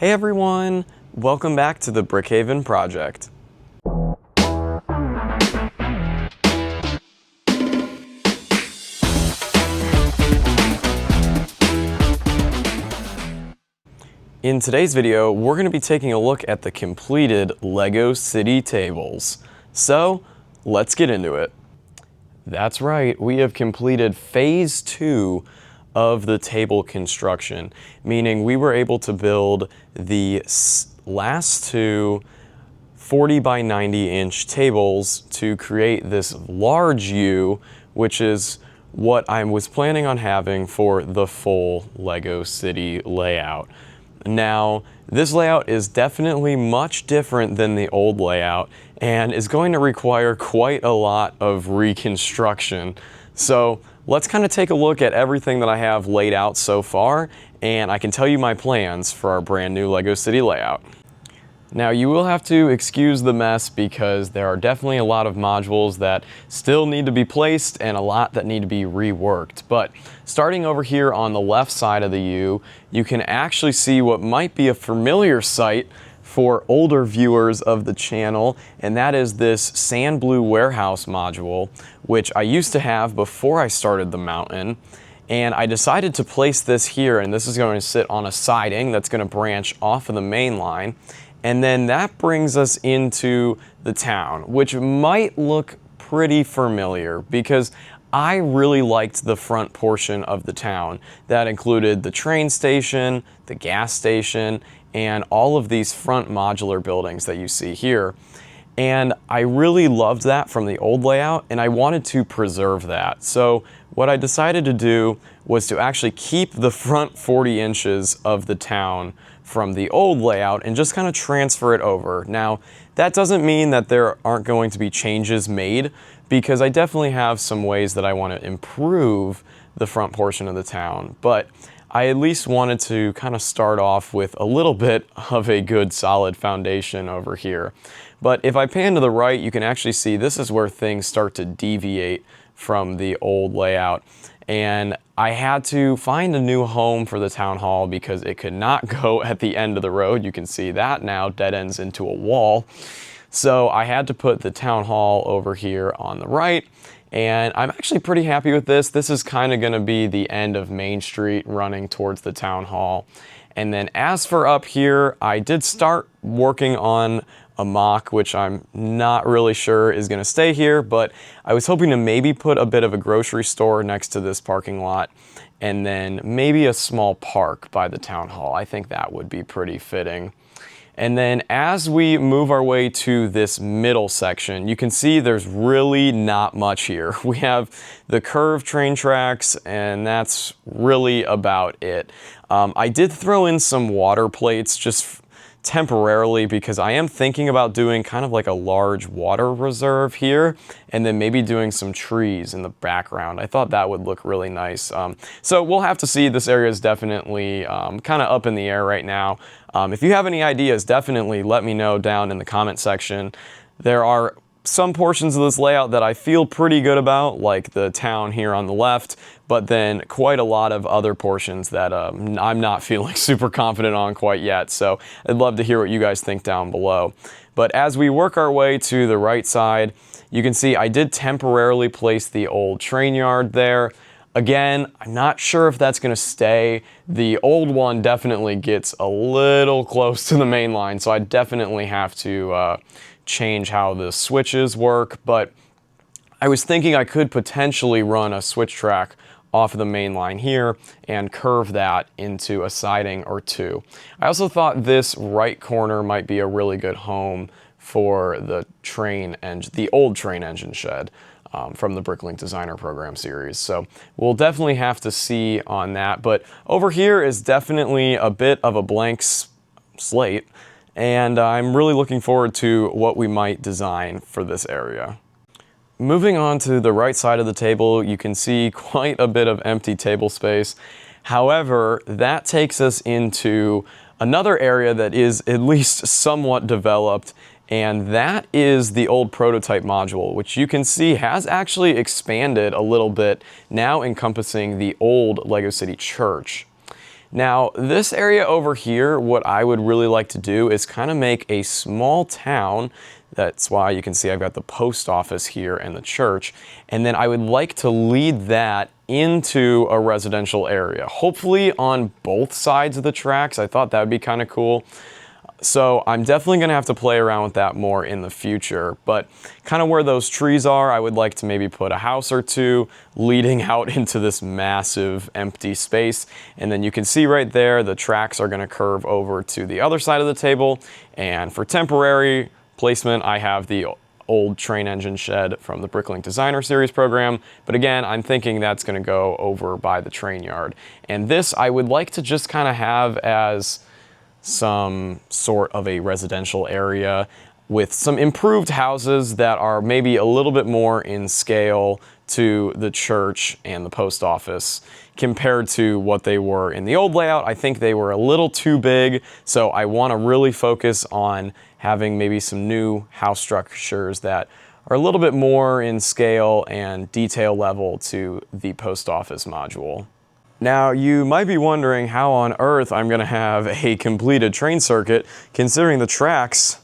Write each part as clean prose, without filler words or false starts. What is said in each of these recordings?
Hey everyone, welcome back to the Brickhaven project. In today's video, we're going to be taking a look at the completed Lego City tables. So, let's get into it. That's right, we have completed phase 2 of the table construction, meaning we were able to build the last two 40 by 90 inch tables to create this large U, which is what I was planning on having for the full Lego City layout. Now, this layout is definitely much different than the old layout and is going to require quite a lot of reconstruction. So let's kind of take a look at everything that I have laid out so far, and I can tell you my plans for our brand new Lego City layout. Now, you will have to excuse the mess because there are definitely a lot of modules that still need to be placed and a lot that need to be reworked. But starting over here on the left side of the U, you can actually see what might be a familiar sight for older viewers of the channel, and that is this sand blue warehouse module, which I used to have before I started the mountain. And I decided to place this here, and this is going to sit on a siding that's going to branch off of the main line. And then that brings us into the town, which might look pretty familiar because I really liked the front portion of the town. That included the train station, the gas station, and all of these front modular buildings that you see here. And I really loved that from the old layout, and I wanted to preserve that. So what I decided to do was to actually keep the front 40 inches of the town from the old layout and just kind of transfer it over. Now, that doesn't mean that there aren't going to be changes made, because I definitely have some ways that I want to improve the front portion of the town, but I at least wanted to kind of start off with a little bit of a good solid foundation over here. But if I pan to the right, you can actually see this is where things start to deviate from the old layout. And I had to find a new home for the town hall because it could not go at the end of the road. You can see that now dead ends into a wall. So I had to put the town hall over here on the right. And I'm actually pretty happy with this. This is kind of going to be the end of Main Street running towards the town hall. And then as for up here, I did start working on a mock, which I'm not really sure is going to stay here, but I was hoping to maybe put a bit of a grocery store next to this parking lot, and then maybe a small park by the town hall. I think that would be pretty fitting. And then as we move our way to this middle section, you can see there's really not much here. We have the curved train tracks, and that's really about it. I did throw in some water plates just temporarily because I am thinking about doing kind of like a large water reserve here, and then maybe doing some trees in the background. I thought that would look really nice. So we'll have to see. This area is definitely kind of up in the air right now. If you have any ideas, definitely let me know down in the comment section. There are some portions of this layout that I feel pretty good about, like the town here on the left, but then quite a lot of other portions that I'm not feeling super confident on quite yet. So I'd love to hear what you guys think down below. But as we work our way to the right side, you can see I did temporarily place the old train yard there. Again, I'm not sure if that's going to stay. The old one definitely gets a little close to the main line, so I definitely have to change how the switches work, but I was thinking I could potentially run a switch track off of the main line here and curve that into a siding or two. I also thought this right corner might be a really good home for the train engine, the old train engine shed from the Bricklink Designer Program series. So we'll definitely have to see on that. But over here is definitely a bit of a blank slate, and I'm really looking forward to what we might design for this area. Moving on to the right side of the table, you can see quite a bit of empty table space. However, that takes us into another area that is at least somewhat developed, and that is the old prototype module, which you can see has actually expanded a little bit, now encompassing the old Lego City Church. Now, this area over here, what I would really like to do is kind of make a small town. That's why you can see I've got the post office here and the church. And then I would like to lead that into a residential area, hopefully on both sides of the tracks. I thought that would be kind of cool. So I'm definitely going to have to play around with that more in the future, but kind of where those trees are, I would like to maybe put a house or two leading out into this massive empty space. And then you can see right there, the tracks are going to curve over to the other side of the table. And for temporary placement, I have the old train engine shed from the Bricklink Designer Series program. But again, I'm thinking that's going to go over by the train yard. And this I would like to just kind of have as some sort of a residential area with some improved houses that are maybe a little bit more in scale to the church and the post office compared to what they were in the old layout. I think they were a little too big, so I want to really focus on having maybe some new house structures that are a little bit more in scale and detail level to the post office module. Now, you might be wondering how on earth I'm going to have a completed train circuit, considering the tracks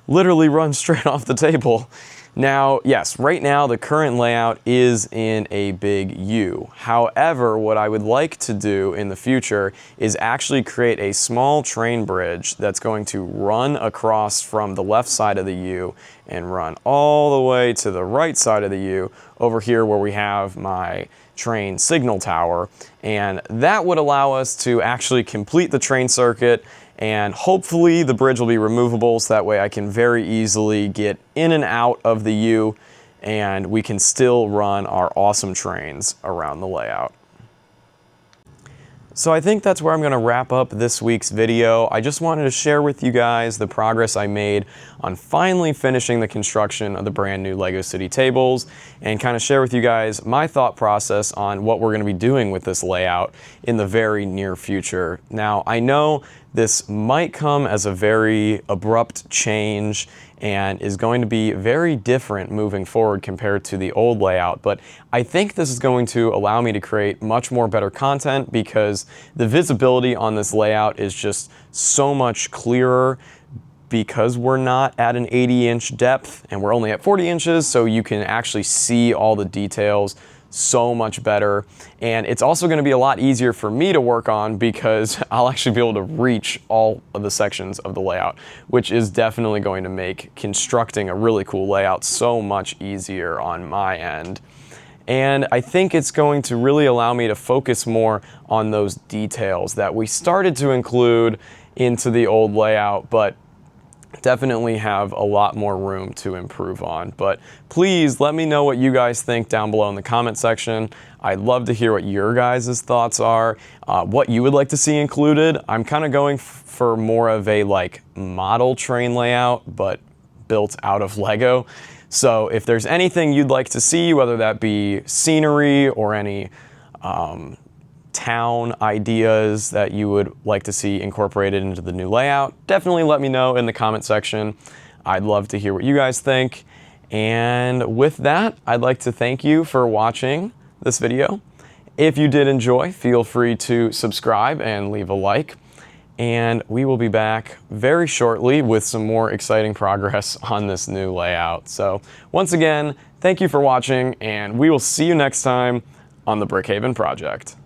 literally run straight off the table. Now, yes, right now the current layout is in a big U. However, what I would like to do in the future is actually create a small train bridge that's going to run across from the left side of the U and run all the way to the right side of the U over here where we have my train signal tower, and that would allow us to actually complete the train circuit, and hopefully the bridge will be removable so that way I can very easily get in and out of the U and we can still run our awesome trains around the layout. So I think that's where I'm going to wrap up this week's video. I just wanted to share with you guys the progress I made on finally finishing the construction of the brand new LEGO City tables and kind of share with you guys my thought process on what we're going to be doing with this layout in the very near future. Now, I know this might come as a very abrupt change and is going to be very different moving forward compared to the old layout, but I think this is going to allow me to create much more better content because the visibility on this layout is just so much clearer because we're not at an 80-inch depth and we're only at 40 inches, so you can actually see all the details so much better. And it's also going to be a lot easier for me to work on because I'll actually be able to reach all of the sections of the layout, which is definitely going to make constructing a really cool layout so much easier on my end. And I think it's going to really allow me to focus more on those details that we started to include into the old layout, but definitely have a lot more room to improve on. But please let me know what you guys think down below in the comment section. I'd love to hear what your guys' thoughts are, what you would like to see included. I'm kind of going for more of a like model train layout, but built out of Lego. So if there's anything you'd like to see, whether that be scenery or any town ideas that you would like to see incorporated into the new layout, definitely let me know in the comment section. I'd love to hear what you guys think. And with that, I'd like to thank you for watching this video. If you did enjoy, feel free to subscribe and leave a like. And we will be back very shortly with some more exciting progress on this new layout. So once again, thank you for watching, and we will see you next time on the Brickhaven project.